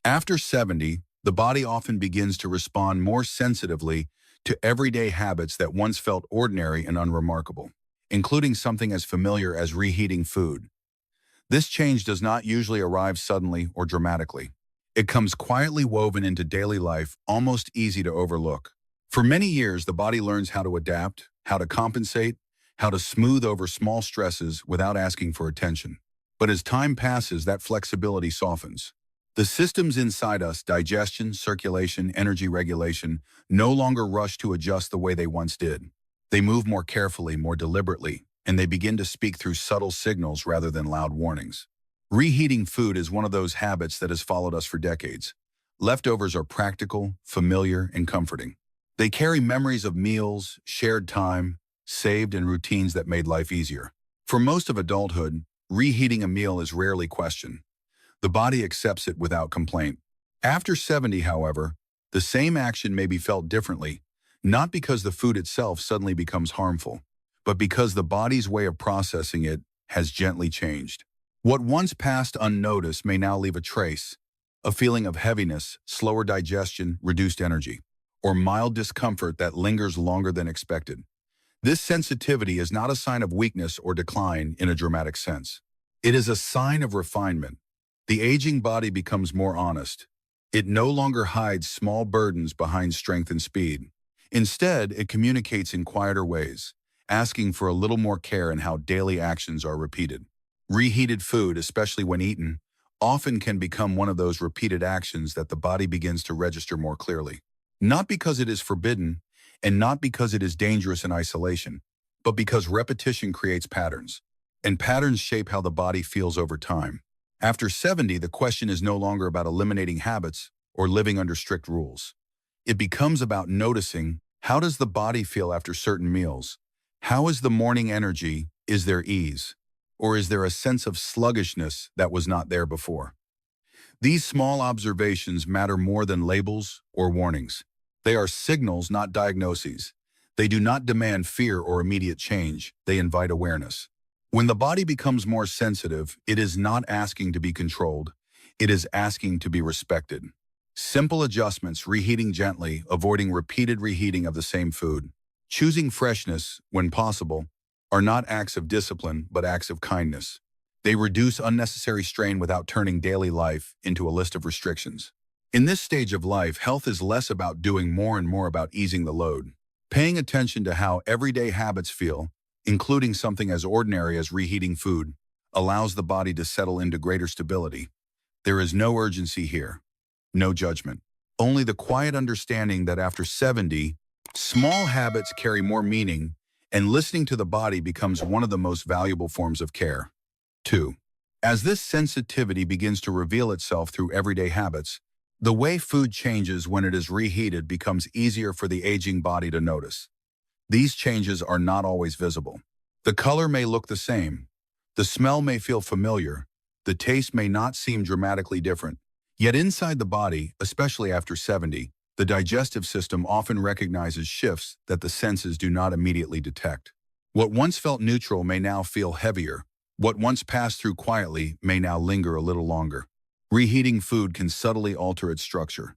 After 70, the body often begins to respond more sensitively to everyday habits that once felt ordinary and unremarkable, including something as familiar as reheating food. This change does not usually arrive suddenly or dramatically. It comes quietly woven into daily life, almost easy to overlook. For many years, the body learns how to adapt, how to compensate, how to smooth over small stresses without asking for attention. But as time passes, that flexibility softens. The systems inside us, digestion, circulation, energy regulation, no longer rush to adjust the way they once did. They move more carefully, more deliberately, and they begin to speak through subtle signals rather than loud warnings. Reheating food is one of those habits that has followed us for decades. Leftovers are practical, familiar, and comforting. They carry memories of meals, shared time, saved, and routines that made life easier. For most of adulthood, reheating a meal is rarely questioned. The body accepts it without complaint. After 70, however, the same action may be felt differently, not because the food itself suddenly becomes harmful, but because the body's way of processing it has gently changed. What once passed unnoticed may now leave a trace, a feeling of heaviness, slower digestion, reduced energy, or mild discomfort that lingers longer than expected. This sensitivity is not a sign of weakness or decline in a dramatic sense. It is a sign of refinement. The aging body becomes more honest. It no longer hides small burdens behind strength and speed. Instead, it communicates in quieter ways, asking for a little more care in how daily actions are repeated. Reheated food, especially when eaten, often can become one of those repeated actions that the body begins to register more clearly. Not because it is forbidden, and not because it is dangerous in isolation, but because repetition creates patterns, and patterns shape how the body feels over time. After 70, the question is no longer about eliminating habits or living under strict rules. It becomes about noticing, how does the body feel after certain meals? How is the morning energy? Is there ease? Or is there a sense of sluggishness that was not there before? These small observations matter more than labels or warnings. They are signals, not diagnoses. They do not demand fear or immediate change. They invite awareness. When the body becomes more sensitive, it is not asking to be controlled. It is asking to be respected. Simple adjustments, reheating gently, avoiding repeated reheating of the same food, choosing freshness when possible, are not acts of discipline, but acts of kindness. They reduce unnecessary strain without turning daily life into a list of restrictions. In this stage of life, health is less about doing more and more about easing the load. Paying attention to how everyday habits feel, including something as ordinary as reheating food, allows the body to settle into greater stability. There is no urgency here, no judgment. Only the quiet understanding that after 70, small habits carry more meaning, and listening to the body becomes one of the most valuable forms of care. 2. As this sensitivity begins to reveal itself through everyday habits, the way food changes when it is reheated becomes easier for the aging body to notice. These changes are not always visible. The color may look the same. The smell may feel familiar. The taste may not seem dramatically different. Yet inside the body, especially after 70, the digestive system often recognizes shifts that the senses do not immediately detect. What once felt neutral may now feel heavier. What once passed through quietly may now linger a little longer. Reheating food can subtly alter its structure.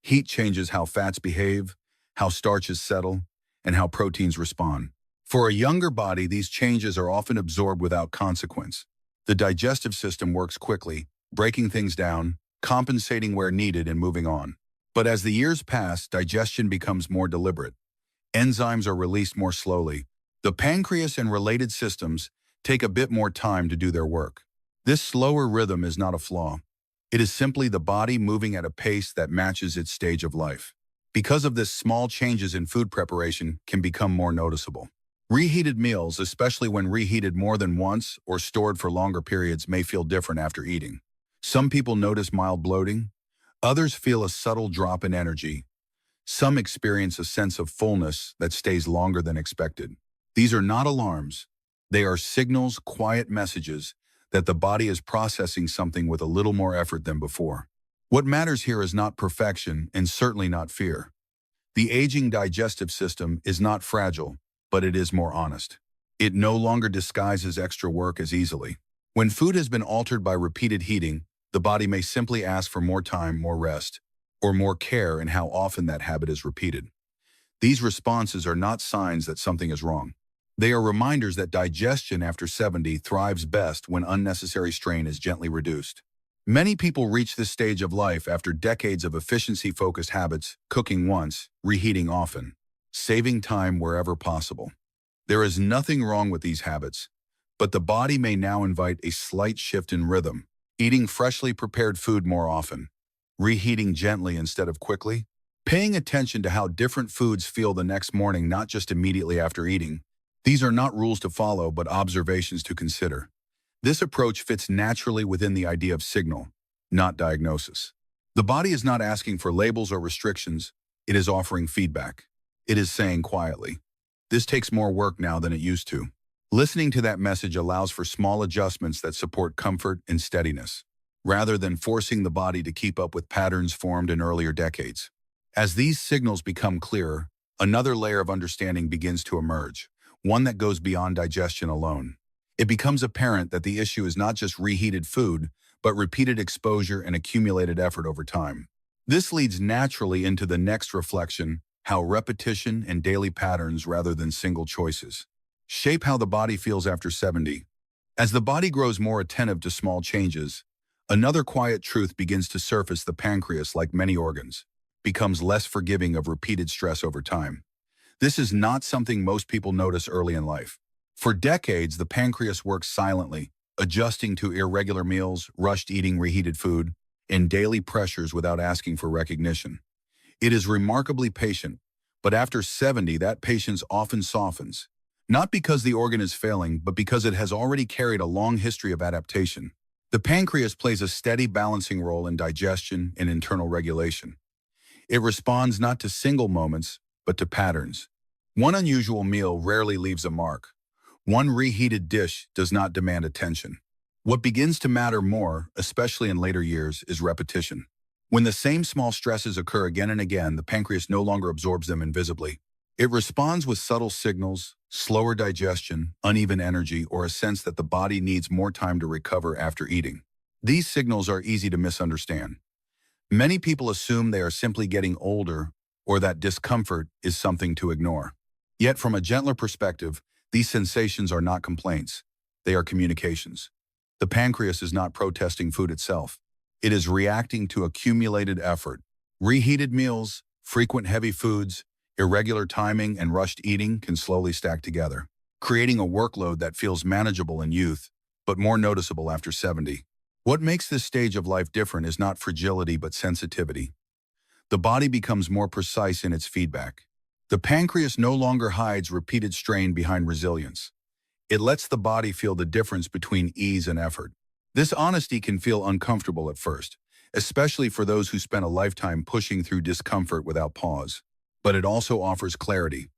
Heat changes how fats behave, how starches settle, and how proteins respond. For a younger body, these changes are often absorbed without consequence. The digestive system works quickly, breaking things down, compensating where needed, and moving on. But as the years pass, digestion becomes more deliberate. Enzymes are released more slowly. The pancreas and related systems take a bit more time to do their work. This slower rhythm is not a flaw. It is simply the body moving at a pace that matches its stage of life. Because of this, small changes in food preparation can become more noticeable. Reheated meals, especially when reheated more than once or stored for longer periods, may feel different after eating. Some people notice mild bloating. Others feel a subtle drop in energy. Some experience a sense of fullness that stays longer than expected. These are not alarms. They are signals, quiet messages that the body is processing something with a little more effort than before. What matters here is not perfection and certainly not fear. The aging digestive system is not fragile, but it is more honest. It no longer disguises extra work as easily. When food has been altered by repeated heating, the body may simply ask for more time, more rest, or more care in how often that habit is repeated. These responses are not signs that something is wrong. They are reminders that digestion after 70 thrives best when unnecessary strain is gently reduced. Many people reach this stage of life after decades of efficiency-focused habits, cooking once, reheating often, saving time wherever possible. There is nothing wrong with these habits, but the body may now invite a slight shift in rhythm, eating freshly prepared food more often, reheating gently instead of quickly, paying attention to how different foods feel the next morning, not just immediately after eating. These are not rules to follow, but observations to consider. This approach fits naturally within the idea of signal, not diagnosis. The body is not asking for labels or restrictions, it is offering feedback. It is saying quietly, "This takes more work now than it used to." Listening to that message allows for small adjustments that support comfort and steadiness, rather than forcing the body to keep up with patterns formed in earlier decades. As these signals become clearer, another layer of understanding begins to emerge, one that goes beyond digestion alone. It becomes apparent that the issue is not just reheated food, but repeated exposure and accumulated effort over time. This leads naturally into the next reflection: how repetition and daily patterns, rather than single choices, shape how the body feels after 70. As the body grows more attentive to small changes, another quiet truth begins to surface: the pancreas, like many organs, becomes less forgiving of repeated stress over time. This is not something most people notice early in life. For decades, the pancreas works silently, adjusting to irregular meals, rushed eating, reheated food, and daily pressures without asking for recognition. It is remarkably patient, but after 70, that patience often softens, not because the organ is failing, but because it has already carried a long history of adaptation. The pancreas plays a steady balancing role in digestion and internal regulation. It responds not to single moments, but to patterns. One unusual meal rarely leaves a mark. One reheated dish does not demand attention. What begins to matter more, especially in later years, is repetition. When the same small stresses occur again and again, the pancreas no longer absorbs them invisibly. It responds with subtle signals: slower digestion, uneven energy, or a sense that the body needs more time to recover after eating. These signals are easy to misunderstand. Many people assume they are simply getting older, or that discomfort is something to ignore. Yet from a gentler perspective, these sensations are not complaints. They are communications. The pancreas is not protesting food itself. It is reacting to accumulated effort. Reheated meals, frequent heavy foods, irregular timing, and rushed eating can slowly stack together, creating a workload that feels manageable in youth, but more noticeable after 70. What makes this stage of life different is not fragility, but sensitivity. The body becomes more precise in its feedback. The pancreas no longer hides repeated strain behind resilience. It lets the body feel the difference between ease and effort. This honesty can feel uncomfortable at first, especially for those who spent a lifetime pushing through discomfort without pause. But it also offers clarity.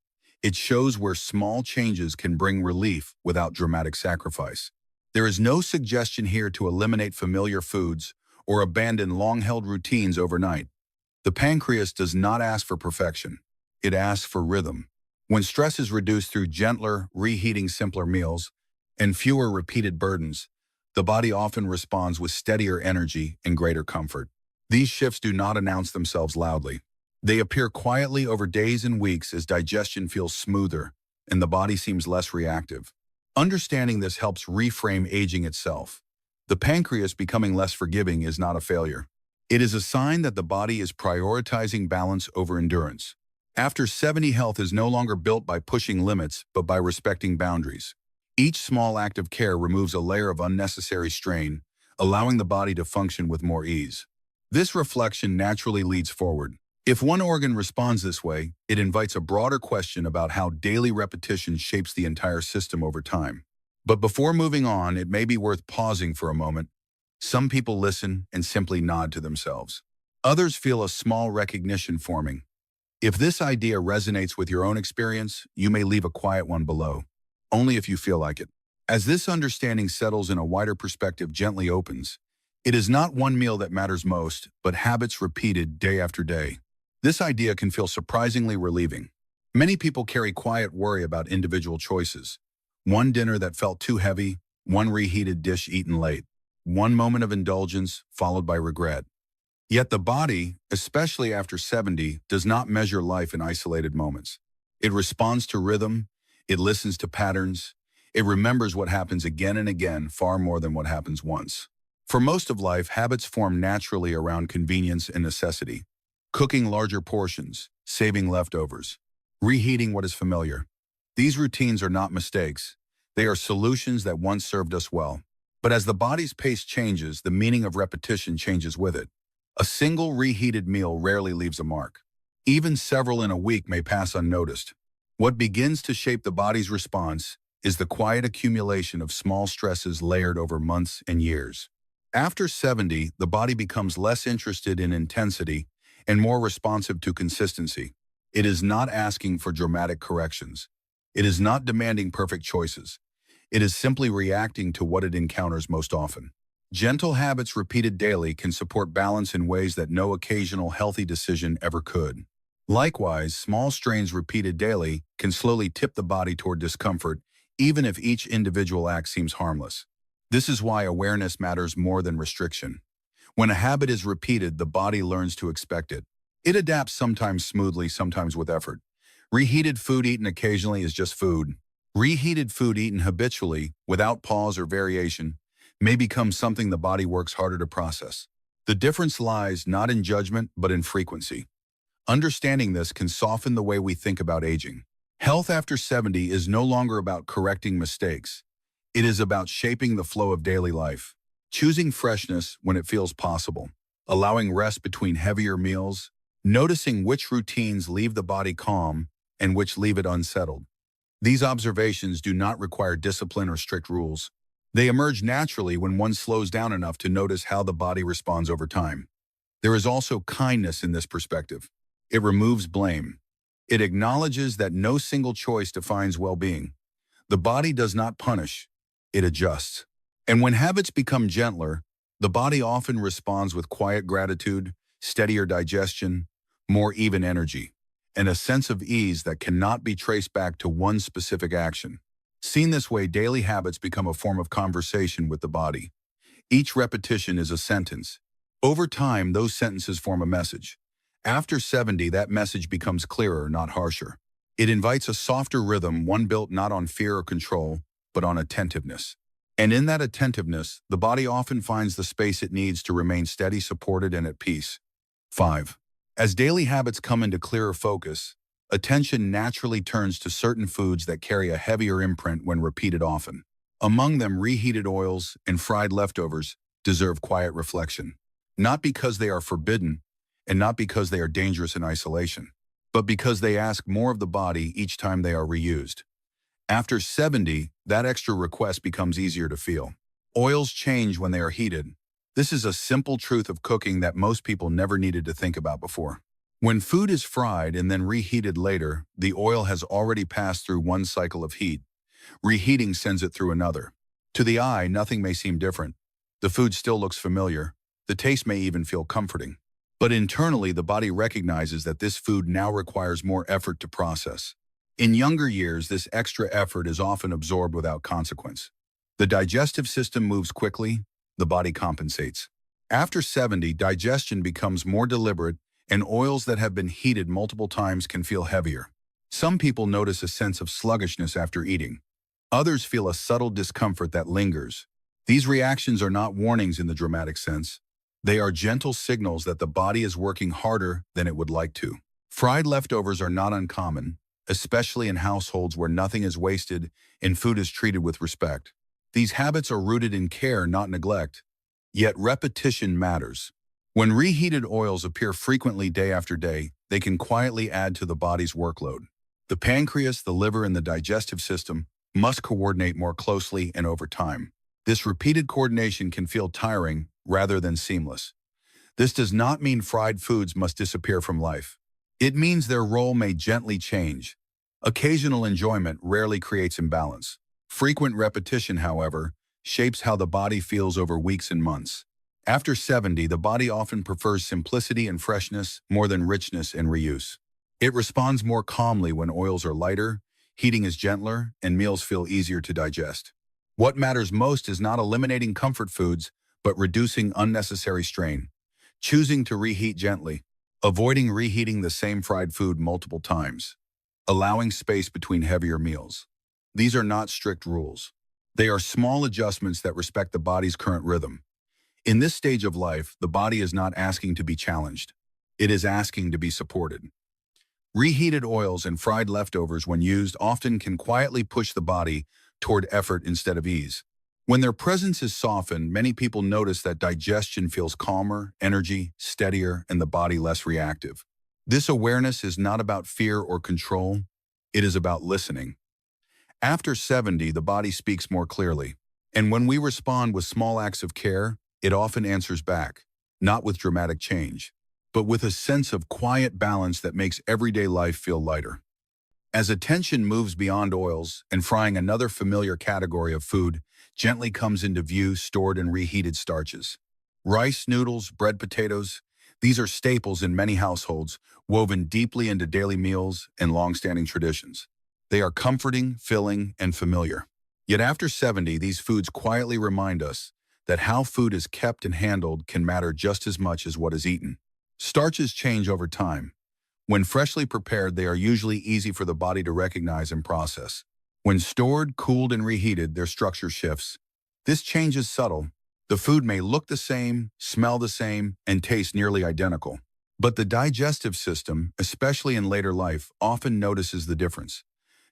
It shows where small changes can bring relief without dramatic sacrifice. There is no suggestion here to eliminate familiar foods or abandon long-held routines overnight. The pancreas does not ask for perfection. It asks for rhythm. When stress is reduced through gentler, reheating simpler meals and fewer repeated burdens, the body often responds with steadier energy and greater comfort. These shifts do not announce themselves loudly. They appear quietly over days and weeks as digestion feels smoother and the body seems less reactive. Understanding this helps reframe aging itself. The pancreas becoming less forgiving is not a failure. It is a sign that the body is prioritizing balance over endurance. After 70, health is no longer built by pushing limits, but by respecting boundaries. Each small act of care removes a layer of unnecessary strain, allowing the body to function with more ease. This reflection naturally leads forward. If one organ responds this way, it invites a broader question about how daily repetition shapes the entire system over time. But before moving on, it may be worth pausing for a moment. Some people listen and simply nod to themselves. Others feel a small recognition forming. If this idea resonates with your own experience, you may leave a quiet one below, only if you feel like it. As this understanding settles in, a wider perspective gently opens. It is not one meal that matters most, but habits repeated day after day. This idea can feel surprisingly relieving. Many people carry quiet worry about individual choices. One dinner that felt too heavy, one reheated dish eaten late. one moment of indulgence followed by regret. Yet the body, especially after 70, does not measure life in isolated moments. It responds to rhythm, it listens to patterns, it remembers what happens again and again far more than what happens once. For most of life, habits form naturally around convenience and necessity. Cooking larger portions, saving leftovers, reheating what is familiar. These routines are not mistakes. They are solutions that once served us well. But as the body's pace changes, the meaning of repetition changes with it. A single reheated meal rarely leaves a mark. Even several in a week may pass unnoticed. What begins to shape the body's response is the quiet accumulation of small stresses layered over months and years. After 70, the body becomes less interested in intensity and more responsive to consistency. It is not asking for dramatic corrections. It is not demanding perfect choices. It is simply reacting to what it encounters most often. Gentle habits repeated daily can support balance in ways that no occasional healthy decision ever could. Likewise, small strains repeated daily can slowly tip the body toward discomfort, even if each individual act seems harmless. This is why awareness matters more than restriction. When a habit is repeated, the body learns to expect it. It adapts sometimes smoothly, sometimes with effort. Reheated food eaten occasionally is just food. Reheated food eaten habitually, without pause or variation, may become something the body works harder to process. The difference lies not in judgment, but in frequency. Understanding this can soften the way we think about aging. Health after 70 is no longer about correcting mistakes. It is about shaping the flow of daily life, choosing freshness when it feels possible, allowing rest between heavier meals, noticing which routines leave the body calm and which leave it unsettled. These observations do not require discipline or strict rules. They emerge naturally when one slows down enough to notice how the body responds over time. There is also kindness in this perspective. It removes blame. It acknowledges that no single choice defines well-being. The body does not punish, it adjusts. And when habits become gentler, the body often responds with quiet gratitude, steadier digestion, more even energy, and a sense of ease that cannot be traced back to one specific action. Seen this way, daily habits become a form of conversation with the body. Each repetition is a sentence. Over time, those sentences form a message. After 70, that message becomes clearer, not harsher. It invites a softer rhythm, one built not on fear or control, but on attentiveness. And in that attentiveness, the body often finds the space it needs to remain steady, supported, and at peace. 5. As daily habits come into clearer focus, attention naturally turns to certain foods that carry a heavier imprint when repeated often. Among them, reheated oils and fried leftovers deserve quiet reflection. Not because they are forbidden, and not because they are dangerous in isolation, but because they ask more of the body each time they are reused. After 70, that extra request becomes easier to feel. Oils change when they are heated. This is a simple truth of cooking that most people never needed to think about before. When food is fried and then reheated later, the oil has already passed through one cycle of heat. Reheating sends it through another. To the eye, nothing may seem different. The food still looks familiar. The taste may even feel comforting. But internally, the body recognizes that this food now requires more effort to process. In younger years, this extra effort is often absorbed without consequence. The digestive system moves quickly, the body compensates. After 70, digestion becomes more deliberate, and oils that have been heated multiple times can feel heavier. Some people notice a sense of sluggishness after eating. Others feel a subtle discomfort that lingers. These reactions are not warnings in the dramatic sense. They are gentle signals that the body is working harder than it would like to. Fried leftovers are not uncommon, especially in households where nothing is wasted and food is treated with respect. These habits are rooted in care, not neglect. Yet repetition matters. When reheated oils appear frequently day after day, they can quietly add to the body's workload. The pancreas, the liver, and the digestive system must coordinate more closely and over time. This repeated coordination can feel tiring rather than seamless. This does not mean fried foods must disappear from life. It means their role may gently change. Occasional enjoyment rarely creates imbalance. Frequent repetition, however, shapes how the body feels over weeks and months. After 70, the body often prefers simplicity and freshness more than richness and reuse. It responds more calmly when oils are lighter, heating is gentler, and meals feel easier to digest. What matters most is not eliminating comfort foods, but reducing unnecessary strain. Choosing to reheat gently. Avoiding reheating the same fried food multiple times. Allowing space between heavier meals. These are not strict rules. They are small adjustments that respect the body's current rhythm. In this stage of life, the body is not asking to be challenged. It is asking to be supported. Reheated oils and fried leftovers, when used, often can quietly push the body toward effort instead of ease. When their presence is softened, many people notice that digestion feels calmer, energy steadier, and the body less reactive. This awareness is not about fear or control. It is about listening. After 70, the body speaks more clearly. And when we respond with small acts of care, it often answers back, not with dramatic change, but with a sense of quiet balance that makes everyday life feel lighter. As attention moves beyond oils and frying, another familiar category of food gently comes into view: stored and reheated starches. Rice, noodles, bread, potatoes, these are staples in many households, woven deeply into daily meals and long-standing traditions. They are comforting, filling, and familiar. Yet after 70, these foods quietly remind us that how food is kept and handled can matter just as much as what is eaten. Starches change over time. When freshly prepared, they are usually easy for the body to recognize and process. When stored, cooled, and reheated, their structure shifts. This change is subtle. The food may look the same, smell the same, and taste nearly identical. But the digestive system, especially in later life, often notices the difference.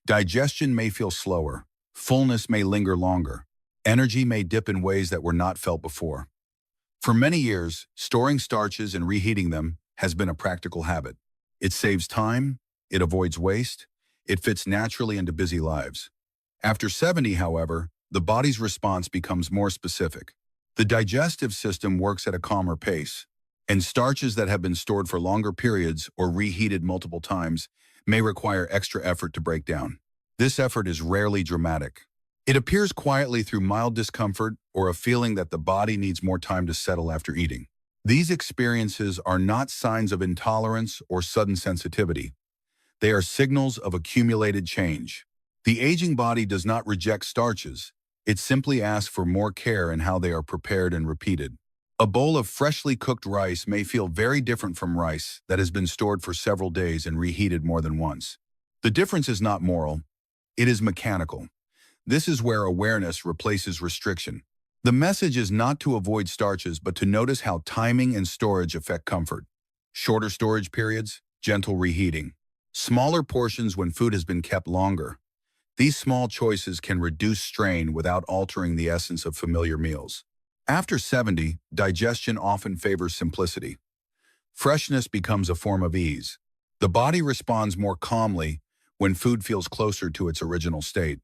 Digestion may feel slower. Fullness may linger longer. Energy may dip in ways that were not felt before. For many years, storing starches and reheating them has been a practical habit. It saves time, it avoids waste, it fits naturally into busy lives. After 70, however, the body's response becomes more specific. The digestive system works at a calmer pace, and starches that have been stored for longer periods or reheated multiple times may require extra effort to break down. This effort is rarely dramatic. It appears quietly through mild discomfort or a feeling that the body needs more time to settle after eating. These experiences are not signs of intolerance or sudden sensitivity. They are signals of accumulated change. The aging body does not reject starches. It simply asks for more care in how they are prepared and repeated. A bowl of freshly cooked rice may feel very different from rice that has been stored for several days and reheated more than once. The difference is not moral. It is mechanical. This is where awareness replaces restriction. The message is not to avoid starches, but to notice how timing and storage affect comfort. Shorter storage periods, gentle reheating. Smaller portions when food has been kept longer. These small choices can reduce strain without altering the essence of familiar meals. After 70, digestion often favors simplicity. Freshness becomes a form of ease. The body responds more calmly when food feels closer to its original state.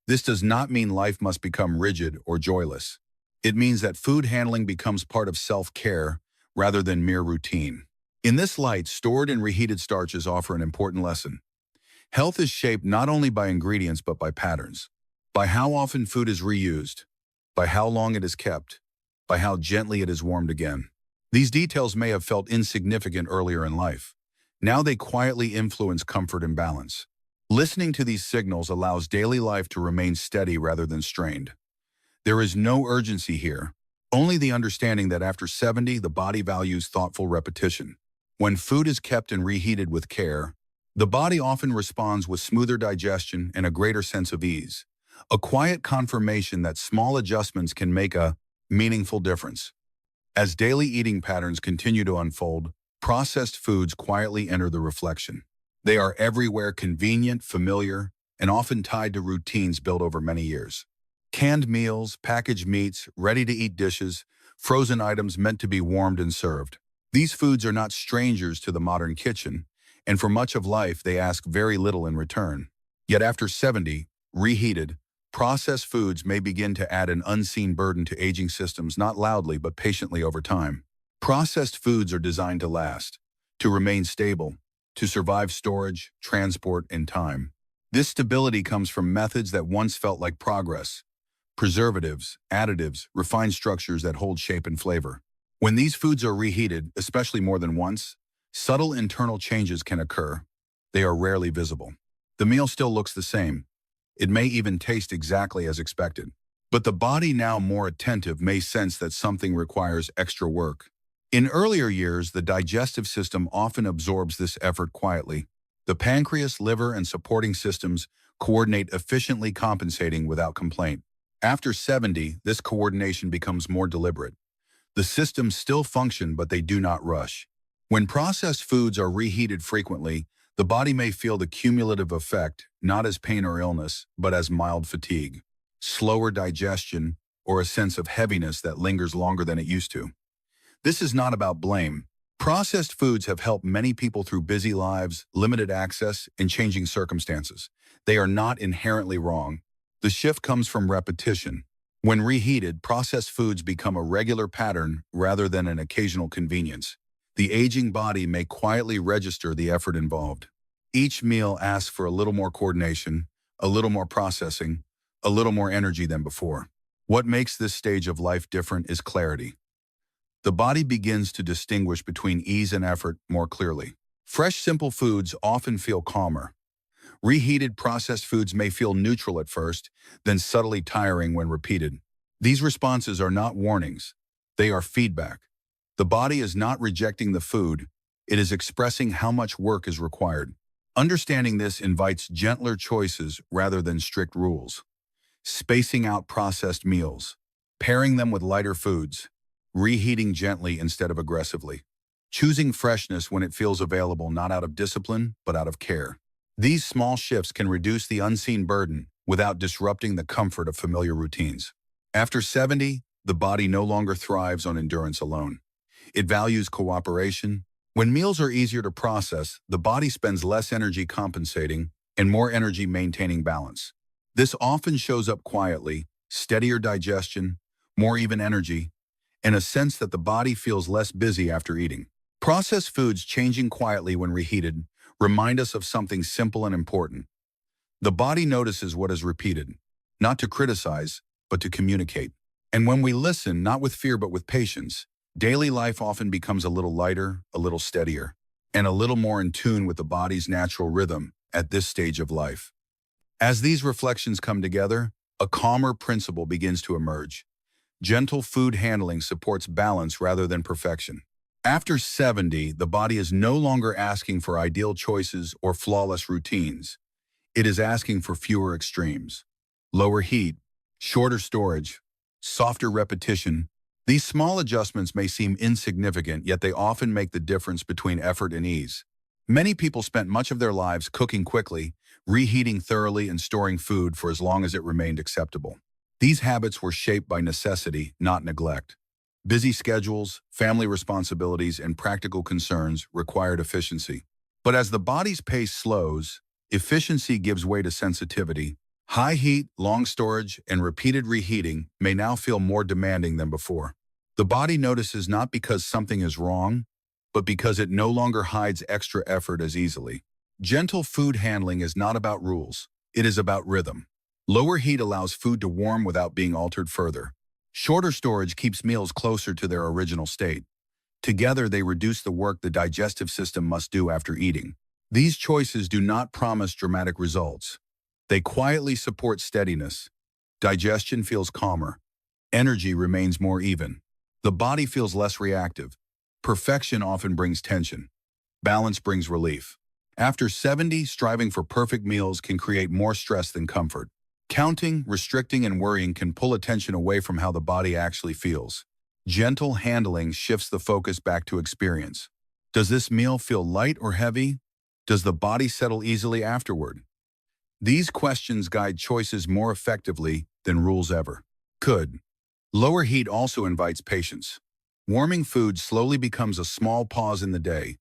This does not mean life must become rigid or joyless. It means that food handling becomes part of self-care rather than mere routine. In this light, stored and reheated starches offer an important lesson. Health is shaped not only by ingredients but by patterns. By how often food is reused, by how long it is kept, by how gently it is warmed again. These details may have felt insignificant earlier in life. Now they quietly influence comfort and balance. Listening to these signals allows daily life to remain steady rather than strained. There is no urgency here, only the understanding that after 70, the body values thoughtful repetition. When food is kept and reheated with care, the body often responds with smoother digestion and a greater sense of ease, a quiet confirmation that small adjustments can make a meaningful difference. As daily eating patterns continue to unfold, processed foods quietly enter the reflection. They are everywhere, convenient, familiar, and often tied to routines built over many years. Canned meals, packaged meats, ready-to-eat dishes, frozen items meant to be warmed and served. These foods are not strangers to the modern kitchen, and for much of life they ask very little in return. Yet after 70, reheated, processed foods may begin to add an unseen burden to aging systems, not loudly but patiently over time. Processed foods are designed to last, to remain stable, to survive storage, transport, and time. This stability comes from methods that once felt like progress: preservatives, additives, refined structures that hold shape and flavor. When these foods are reheated, especially more than once, subtle internal changes can occur. They are rarely visible. The meal still looks the same. It may even taste exactly as expected. But the body, now more attentive, may sense that something requires extra work. In earlier years, the digestive system often absorbs this effort quietly. The pancreas, liver, and supporting systems coordinate efficiently, compensating without complaint. After 70, this coordination becomes more deliberate. The systems still function, but they do not rush. When processed foods are reheated frequently, the body may feel the cumulative effect, not as pain or illness, but as mild fatigue, slower digestion, or a sense of heaviness that lingers longer than it used to. This is not about blame. Processed foods have helped many people through busy lives, limited access, and changing circumstances. They are not inherently wrong. The shift comes from repetition. When reheated, processed foods become a regular pattern rather than an occasional convenience. The aging body may quietly register the effort involved. Each meal asks for a little more coordination, a little more processing, a little more energy than before. What makes this stage of life different is clarity. The body begins to distinguish between ease and effort more clearly. Fresh, simple foods often feel calmer. Reheated processed foods may feel neutral at first, then subtly tiring when repeated. These responses are not warnings. They are feedback. The body is not rejecting the food. It is expressing how much work is required. Understanding this invites gentler choices rather than strict rules. Spacing out processed meals. Pairing them with lighter foods. Reheating gently instead of aggressively. Choosing freshness when it feels available, not out of discipline, but out of care. These small shifts can reduce the unseen burden without disrupting the comfort of familiar routines. After 70, the body no longer thrives on endurance alone. It values cooperation. When meals are easier to process, the body spends less energy compensating and more energy maintaining balance. This often shows up quietly: steadier digestion, more even energy, and a sense that the body feels less busy after eating. Processed foods changing quietly when reheated remind us of something simple and important. The body notices what is repeated, not to criticize, but to communicate. And when we listen, not with fear but with patience, daily life often becomes a little lighter, a little steadier, and a little more in tune with the body's natural rhythm at this stage of life. As these reflections come together, a calmer principle begins to emerge. Gentle food handling supports balance rather than perfection. After 70, the body is no longer asking for ideal choices or flawless routines. It is asking for fewer extremes. Lower heat, shorter storage, softer repetition. These small adjustments may seem insignificant, yet they often make the difference between effort and ease. Many people spent much of their lives cooking quickly, reheating thoroughly, and storing food for as long as it remained acceptable. These habits were shaped by necessity, not neglect. Busy schedules, family responsibilities, and practical concerns required efficiency. But as the body's pace slows, efficiency gives way to sensitivity. High heat, long storage, and repeated reheating may now feel more demanding than before. The body notices not because something is wrong, but because it no longer hides extra effort as easily. Gentle food handling is not about rules. It is about rhythm. Lower heat allows food to warm without being altered further. Shorter storage keeps meals closer to their original state. Together, they reduce the work the digestive system must do after eating. These choices do not promise dramatic results. They quietly support steadiness. Digestion feels calmer. Energy remains more even. The body feels less reactive. Perfection often brings tension. Balance brings relief. After 70, striving for perfect meals can create more stress than comfort. Counting, restricting, and worrying can pull attention away from how the body actually feels. Gentle handling shifts the focus back to experience. Does this meal feel light or heavy? Does the body settle easily afterward? These questions guide choices more effectively than rules ever could. Lower heat also invites patience. Warming food slowly becomes a small pause in the day,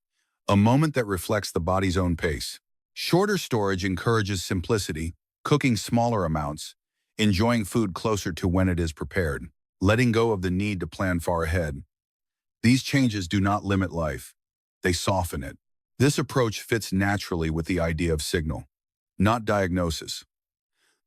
a moment that reflects the body's own pace. Shorter storage encourages simplicity, cooking smaller amounts, enjoying food closer to when it is prepared, letting go of the need to plan far ahead. These changes do not limit life. They soften it. This approach fits naturally with the idea of signal, not diagnosis.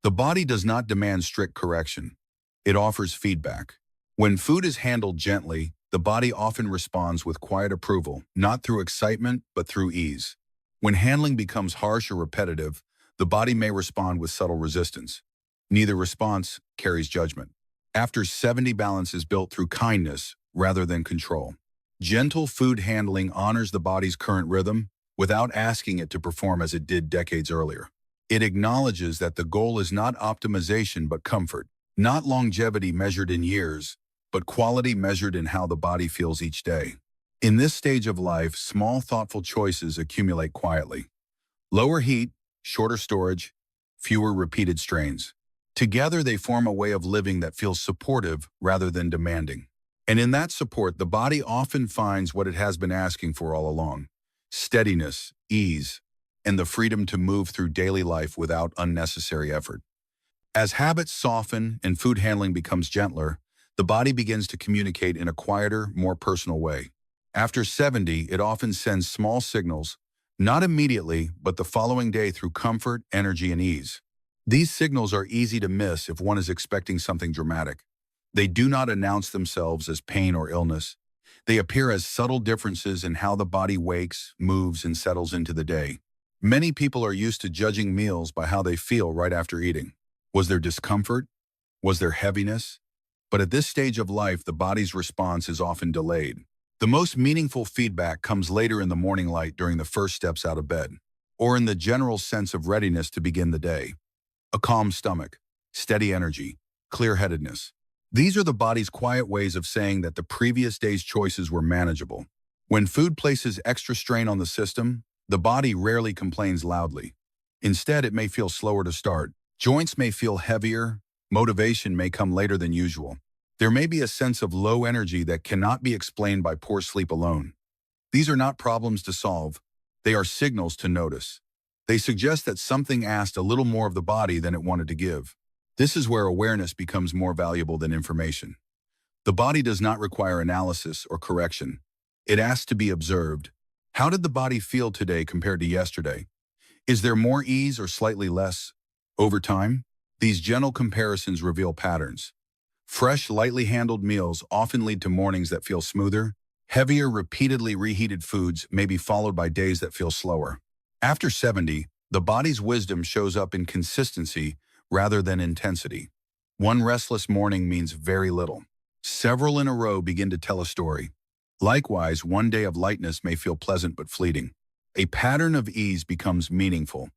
The body does not demand strict correction. It offers feedback. When food is handled gently, the body often responds with quiet approval, not through excitement, but through ease. When handling becomes harsh or repetitive, the body may respond with subtle resistance. Neither response carries judgment. After 70, balance is built through kindness rather than control. Gentle food handling honors the body's current rhythm without asking it to perform as it did decades earlier. It acknowledges that the goal is not optimization but comfort, not longevity measured in years, but quality measured in how the body feels each day. In this stage of life, small thoughtful choices accumulate quietly. Lower heat, shorter storage, fewer repeated strains. Together they form a way of living that feels supportive rather than demanding. And in that support, the body often finds what it has been asking for all along: steadiness, ease, and the freedom to move through daily life without unnecessary effort. As habits soften and food handling becomes gentler, the body begins to communicate in a quieter, more personal way. After 70, it often sends small signals, not immediately, but the following day through comfort, energy, and ease. These signals are easy to miss if one is expecting something dramatic. They do not announce themselves as pain or illness. They appear as subtle differences in how the body wakes, moves, and settles into the day. Many people are used to judging meals by how they feel right after eating. Was there discomfort? Was there heaviness? But at this stage of life, the body's response is often delayed. The most meaningful feedback comes later in the morning light during the first steps out of bed, or in the general sense of readiness to begin the day. A calm stomach, steady energy, clear-headedness. These are the body's quiet ways of saying that the previous day's choices were manageable. When food places extra strain on the system, the body rarely complains loudly. Instead, it may feel slower to start. Joints may feel heavier. Motivation may come later than usual. There may be a sense of low energy that cannot be explained by poor sleep alone. These are not problems to solve. They are signals to notice. They suggest that something asked a little more of the body than it wanted to give. This is where awareness becomes more valuable than information. The body does not require analysis or correction. It asks to be observed. How did the body feel today compared to yesterday? Is there more ease or slightly less? Over time, these gentle comparisons reveal patterns. Fresh, lightly handled meals often lead to mornings that feel smoother. Heavier, repeatedly reheated foods may be followed by days that feel slower. After 70, the body's wisdom shows up in consistency rather than intensity. One restless morning means very little. Several in a row begin to tell a story. Likewise, one day of lightness may feel pleasant but fleeting. A pattern of ease becomes meaningful.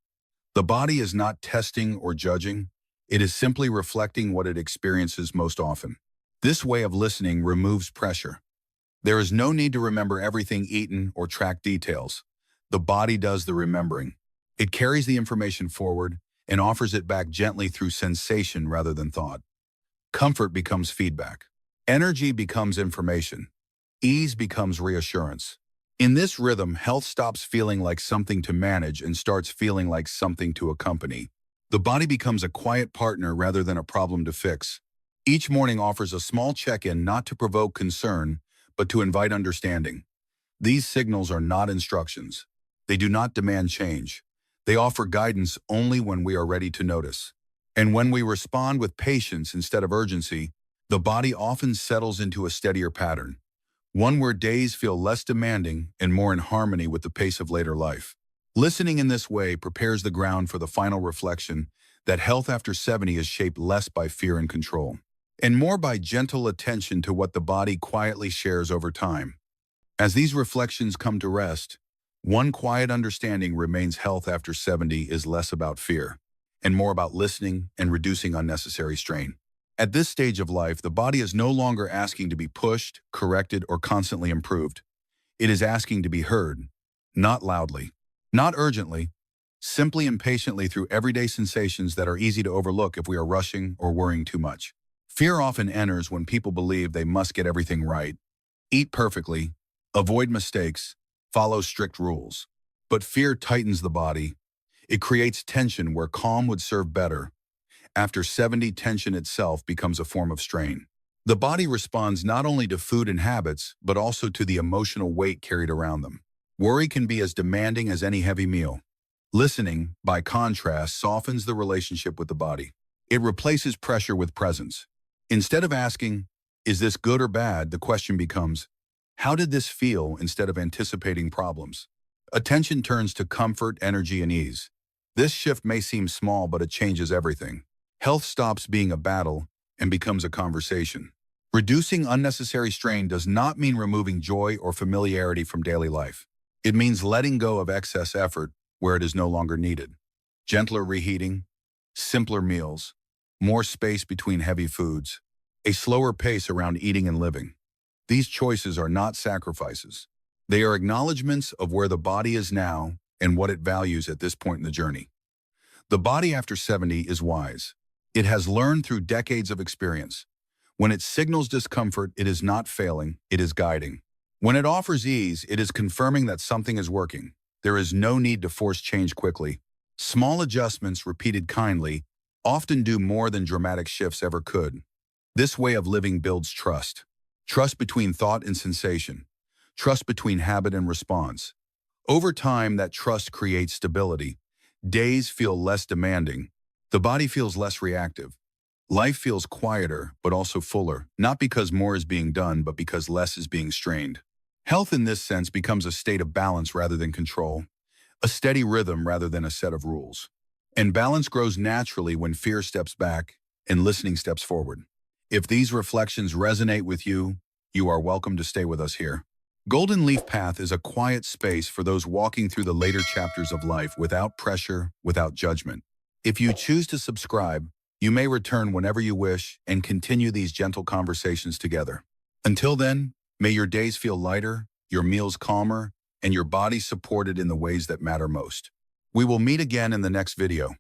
The body is not testing or judging. It is simply reflecting what it experiences most often. This way of listening removes pressure. There is no need to remember everything eaten or track details. The body does the remembering. It carries the information forward and offers it back gently through sensation rather than thought. Comfort becomes feedback. Energy becomes information. Ease becomes reassurance. In this rhythm, health stops feeling like something to manage and starts feeling like something to accompany. The body becomes a quiet partner rather than a problem to fix. Each morning offers a small check-in not to provoke concern, but to invite understanding. These signals are not instructions. They do not demand change. They offer guidance only when we are ready to notice. And when we respond with patience instead of urgency, the body often settles into a steadier pattern, one where days feel less demanding and more in harmony with the pace of later life. Listening in this way prepares the ground for the final reflection that health after 70 is shaped less by fear and control, and more by gentle attention to what the body quietly shares over time. As these reflections come to rest, one quiet understanding remains: health after 70 is less about fear and more about listening and reducing unnecessary strain. At this stage of life, the body is no longer asking to be pushed, corrected, or constantly improved. It is asking to be heard, not loudly, not urgently, simply and patiently through everyday sensations that are easy to overlook if we are rushing or worrying too much. Fear often enters when people believe they must get everything right, eat perfectly, avoid mistakes, follow strict rules. But fear tightens the body. It creates tension where calm would serve better. After 70, tension itself becomes a form of strain. The body responds not only to food and habits, but also to the emotional weight carried around them. Worry can be as demanding as any heavy meal. Listening, by contrast, softens the relationship with the body. It replaces pressure with presence. Instead of asking, "Is this good or bad?" the question becomes, "How did this feel?" instead of anticipating problems. Attention turns to comfort, energy, and ease. This shift may seem small, but it changes everything. Health stops being a battle and becomes a conversation. Reducing unnecessary strain does not mean removing joy or familiarity from daily life. It means letting go of excess effort where it is no longer needed. Gentler reheating, simpler meals, more space between heavy foods, a slower pace around eating and living. These choices are not sacrifices. They are acknowledgments of where the body is now and what it values at this point in the journey. The body after 70 is wise. It has learned through decades of experience. When it signals discomfort, it is not failing, it is guiding. When it offers ease, it is confirming that something is working. There is no need to force change quickly. Small adjustments, repeated kindly, often do more than dramatic shifts ever could. This way of living builds trust. Trust between thought and sensation. Trust between habit and response. Over time, that trust creates stability. Days feel less demanding. The body feels less reactive. Life feels quieter, but also fuller, not because more is being done, but because less is being strained. Health in this sense becomes a state of balance rather than control, a steady rhythm rather than a set of rules. And balance grows naturally when fear steps back and listening steps forward. If these reflections resonate with you, you are welcome to stay with us here. Golden Leaf Path is a quiet space for those walking through the later chapters of life without pressure, without judgment. If you choose to subscribe, you may return whenever you wish and continue these gentle conversations together. Until then, may your days feel lighter, your meals calmer, and your body supported in the ways that matter most. We will meet again in the next video.